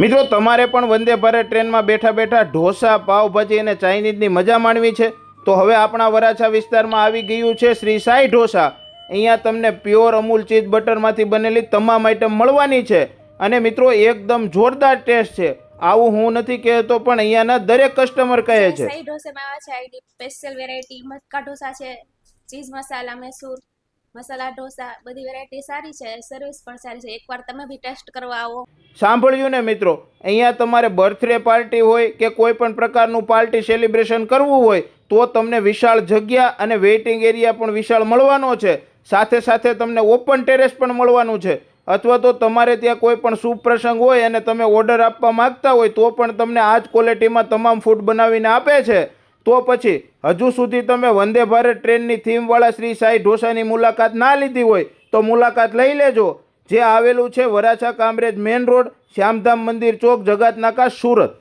મિત્રો, તમારે પણ વંદે ભારત ટ્રેનમાં બેઠા બેઠા ઢોસા, પાવભાજી અને ચાઇનીઝની મજા માણવી છે તો હવે આપણા વરાછા વિસ્તારમાં આવી ગયું છે શ્રી સાઈ ઢોસા. અહીંયા તમને પ્યોર અમૂલ ચીઝ બટરમાંથી બનેલી તમામ આઈટમ મળવાની છે અને મિત્રો એકદમ જોરદાર ટેસ્ટ છે. આવું હું નથી કહેતો, પણ અહીંયાના દરેક કસ્ટમર કહે છે. સહી ઢોસેમાં આવે છે આઈડી સ્પેશિયલ વેરાયટી મટકા ઢોસા છે, ચીઝ મસાલા, મૈસૂર મસાલા ઢોસા, બધી વેરાયટી સારી છે, સર્વિસ પણ સારી છે. એકવાર તમે બી ટેસ્ટ કરવા આવો. સાંભળ્યું ને મિત્રો, અહીંયા તમારે બર્થડે પાર્ટી હોય કે કોઈ પણ પ્રકારનું પાર્ટી સેલિબ્રેશન કરવું હોય તો તમને વિશાળ જગ્યા અને વેઇટિંગ એરિયા પણ વિશાળ મળવાનો છે. સાથે સાથે તમને ઓપન ટેરેસ પણ મળવાનું છે. અથવા તો તમારે ત્યાં કોઈ પણ શુભ પ્રસંગ હોય અને તમે ઓર્ડર આપવા માંગતા હોય તો પણ તમને આ જ ક્વોલિટીમાં તમામ ફૂડ બનાવીને આપે છે. તો પછી હજુ સુધી તમે વંદે ભારત ટ્રેનની થીમવાળા શ્રી સાઈ ઢોસાની મુલાકાત ના લીધી હોય તો મુલાકાત લઈ લેજો, જે આવેલું છે વરાછા કામરેજ મેઇન રોડ, શ્યામધામ મંદિર ચોક, જગાતનાકા, સુરત.